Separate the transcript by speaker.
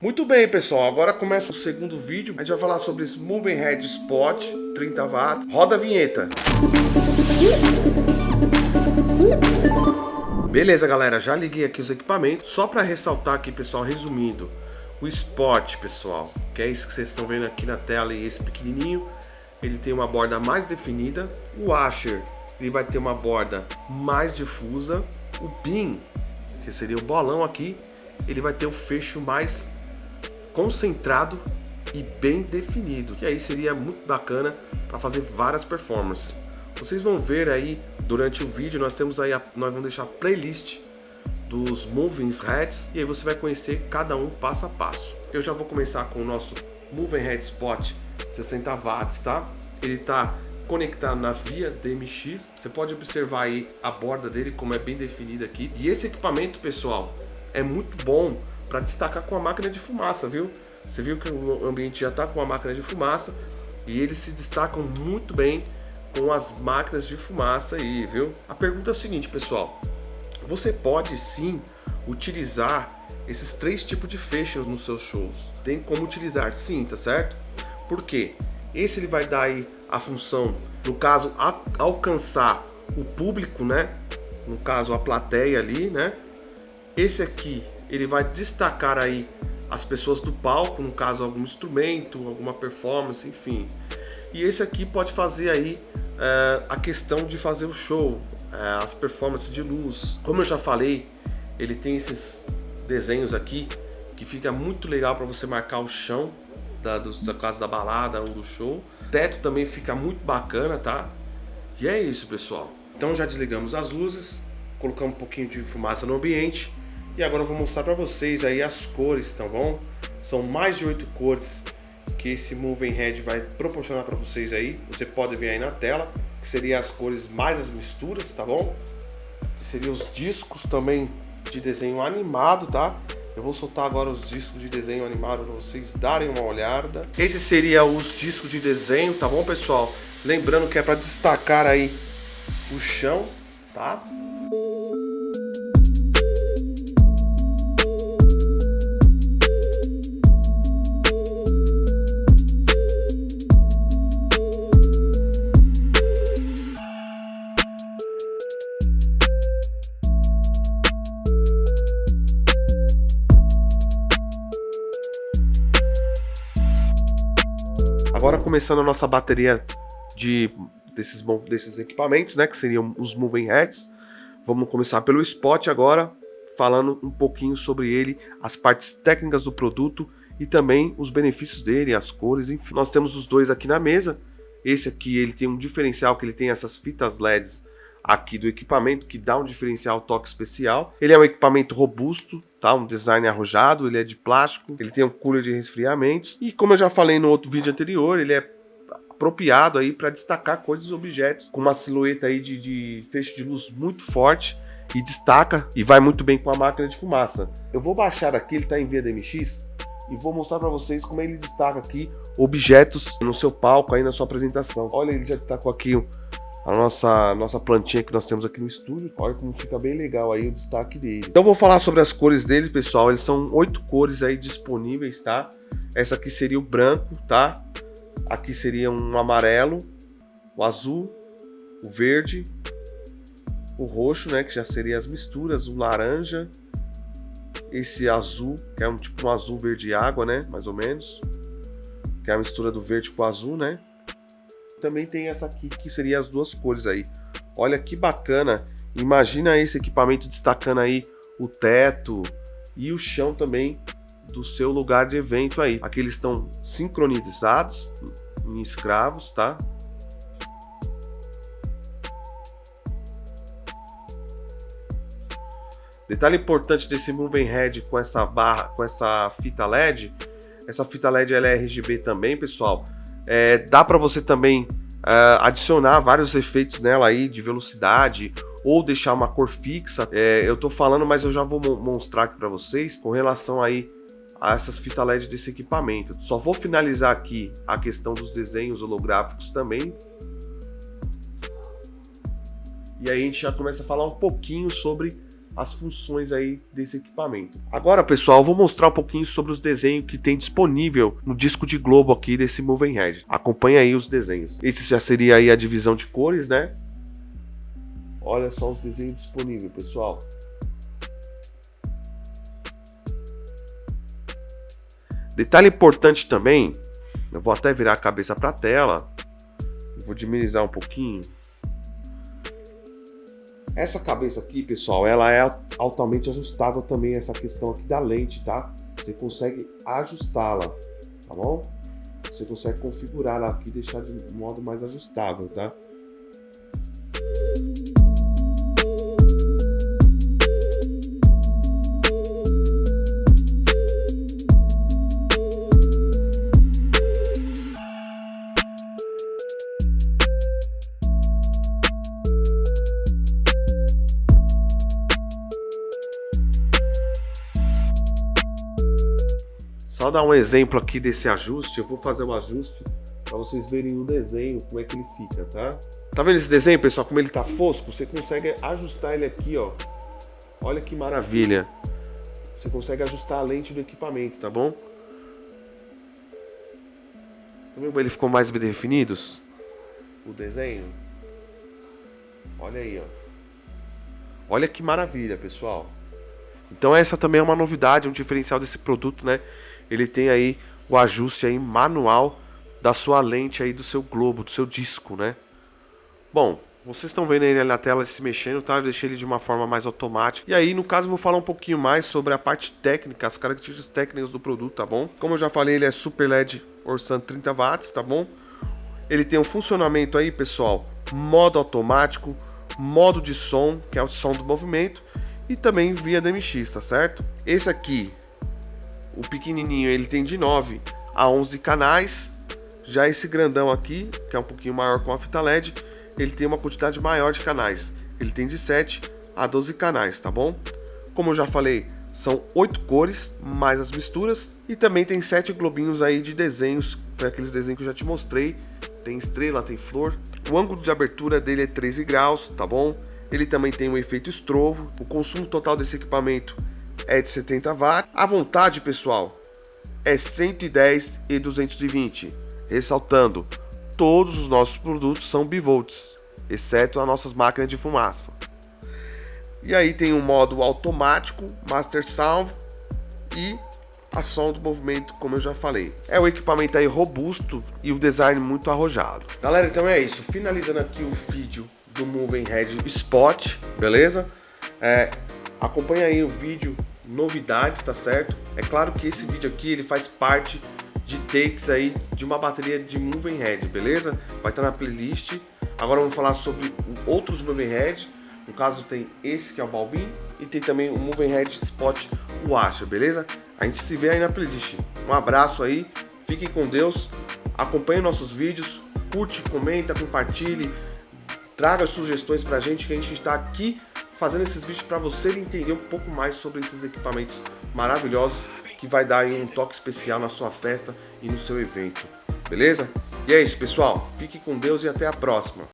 Speaker 1: Muito bem, pessoal, agora começa o segundo vídeo. A gente vai falar sobre esse Moving Head Spot 30 watts. Roda a vinheta. Beleza, galera, já liguei aqui os equipamentos. Só para ressaltar aqui, pessoal, resumindo, o Spot, pessoal, que é isso que vocês estão vendo aqui na tela, e esse pequenininho, ele tem uma borda mais definida. O Asher, ele vai ter uma borda mais difusa. O Beam, que seria o bolão aqui, ele vai ter o fecho mais concentrado e bem definido, que aí seria muito bacana para fazer várias performances. Vocês vão ver aí durante o vídeo, nós vamos deixar a playlist dos Moving Heads e aí você vai conhecer cada um passo a passo. Eu já vou começar com o nosso Moving Head Spot 60 watts, tá? Ele está conectado na via DMX. Você pode observar aí a borda dele como é bem definida aqui. E esse equipamento, pessoal, é muito bom para destacar com a máquina de fumaça, viu? Você viu que o ambiente já está com a máquina de fumaça e eles se destacam muito bem com as máquinas de fumaça aí, viu? A pergunta é o seguinte, pessoal: você pode sim utilizar esses três tipos de fechos nos seus shows. Tem como utilizar, sim, tá certo? Por quê? Esse ele vai dar aí a função, no caso, alcançar o público, né? No caso, a plateia ali, né? Esse aqui, ele vai destacar aí as pessoas do palco, no caso algum instrumento, alguma performance, enfim. E esse aqui pode fazer aí a questão de fazer o show, as performances de luz. Como eu já falei, ele tem esses desenhos aqui que fica muito legal para você marcar o chão da casa da balada ou do show. O teto também fica muito bacana, tá? E é isso, pessoal. Então já desligamos as luzes, colocamos um pouquinho de fumaça no ambiente. E agora eu vou mostrar para vocês aí as cores, tá bom? São mais de 8 cores que esse Moving Head vai proporcionar para vocês aí. Você pode ver aí na tela, que seriam as cores mais as misturas, tá bom? Que seriam os discos também de desenho animado, tá? Eu vou soltar agora os discos de desenho animado para vocês darem uma olhada. Esse seria os discos de desenho, tá bom, pessoal? Lembrando que é para destacar aí o chão, tá? Agora começando a nossa bateria desses equipamentos, né, que seriam os Moving Heads. Vamos começar pelo Spot agora, falando um pouquinho sobre ele, as partes técnicas do produto e também os benefícios dele, as cores, enfim. Nós temos os dois aqui na mesa. Esse aqui ele tem um diferencial, que ele tem essas fitas LEDs aqui do equipamento, que dá um diferencial, toque especial. Ele é um equipamento robusto, tá? Um design arrojado, ele é de plástico, ele tem um cooler de resfriamentos e, como eu já falei no outro vídeo anterior, ele é apropriado aí para destacar coisas e objetos com uma silhueta aí de feixe de luz muito forte e destaca e vai muito bem com a máquina de fumaça. Eu vou baixar aqui, ele está em via DMX, e vou mostrar para vocês como ele destaca aqui objetos no seu palco aí na sua apresentação. Olha, ele já destacou aqui a nossa plantinha que nós temos aqui no estúdio. Olha como fica bem legal aí o destaque dele. Então vou falar sobre as cores dele, pessoal. Eles são 8 cores aí disponíveis, tá? Essa aqui seria o branco, tá? Aqui seria um amarelo, o azul, o verde, o roxo, né? Que já seria as misturas, o laranja, esse azul, que é tipo um azul verde água, né? Mais ou menos. Que é a mistura do verde com o azul, né? Também tem essa aqui que seria as duas cores aí. Olha que bacana. Imagina esse equipamento destacando aí o teto e o chão também do seu lugar de evento aí. Aqui eles estão sincronizados em escravos, tá? Detalhe importante desse Moving Head com essa barra, com essa fita LED. Essa fita LED ela é RGB também, pessoal. Dá para você também adicionar vários efeitos nela aí de velocidade ou deixar uma cor fixa. Eu tô falando, mas eu já vou mostrar aqui para vocês com relação aí a essas fitas LED desse equipamento. Só vou finalizar aqui a questão dos desenhos holográficos também. E aí a gente já começa a falar um pouquinho sobre as funções aí desse equipamento. Agora, pessoal, eu vou mostrar um pouquinho sobre os desenhos que tem disponível no disco de globo aqui desse Moving Head. Acompanha aí os desenhos. Esse já seria aí a divisão de cores, né? Olha só os desenhos disponíveis, pessoal. Detalhe importante também, eu vou até virar a cabeça para a tela, vou diminuir um pouquinho. Essa cabeça aqui, pessoal, ela é altamente ajustável também, essa questão aqui da lente, tá? Você consegue ajustá-la, tá bom? Você consegue configurar ela aqui e deixar de modo mais ajustável, tá? Só dar um exemplo aqui desse ajuste, eu vou fazer o ajuste para vocês verem o desenho, como é que ele fica, tá? Tá vendo esse desenho, pessoal, como ele tá fosco? Você consegue ajustar ele aqui, ó. Olha que maravilha. Você consegue ajustar a lente do equipamento, tá bom? Tá vendo como ele ficou mais bem definido? O desenho. Olha aí, ó. Olha que maravilha, pessoal. Então essa também é uma novidade, um diferencial desse produto, né? Ele tem aí o ajuste aí manual da sua lente aí do seu globo, do seu disco, né? Bom, vocês estão vendo ele na tela se mexendo, tá? Eu deixei ele de uma forma mais automática. E aí, no caso, eu vou falar um pouquinho mais sobre a parte técnica, as características técnicas do produto, tá bom? Como eu já falei, ele é Super LED Orsan 30 watts, tá bom? Ele tem um funcionamento aí, pessoal, modo automático, modo de som, que é o som do movimento, e também via DMX, tá certo? Esse aqui, o pequenininho, ele tem de 9 a 11 canais. Já esse grandão aqui, que é um pouquinho maior com a fita LED, ele tem uma quantidade maior de canais. Ele tem de 7 a 12 canais, tá bom? Como eu já falei, são 8 cores, mais as misturas. E também tem 7 globinhos aí de desenhos, foi aqueles desenhos que eu já te mostrei. Tem estrela, tem flor. O ângulo de abertura dele é 13 graus, tá bom? Ele também tem um efeito estrovo. O consumo total desse equipamento é de 70 watts. A vontade, pessoal, é 110 e 220. Ressaltando, todos os nossos produtos são bivolts, exceto as nossas máquinas de fumaça. E aí tem um modo automático, Master Sound e a som do movimento, como eu já falei. É um equipamento aí robusto e o design muito arrojado. Galera, então é isso. Finalizando aqui o vídeo do Moving Head Spot, beleza? Acompanha aí o vídeo, novidades, tá certo? É claro que esse vídeo aqui ele faz parte de takes aí de uma bateria de Moving Head, beleza? Vai estar na playlist. Agora vamos falar sobre outros Moving Head. No caso tem esse que é o Balvin e tem também o Moving Head Spot Washer, beleza? A gente se vê aí na playlist. Um abraço aí, fiquem com Deus, acompanhe nossos vídeos, curte, comenta, compartilhe, traga sugestões pra gente, que a gente está aqui fazendo esses vídeos para você entender um pouco mais sobre esses equipamentos maravilhosos que vai dar aí um toque especial na sua festa e no seu evento, beleza? E é isso, pessoal, fique com Deus e até a próxima.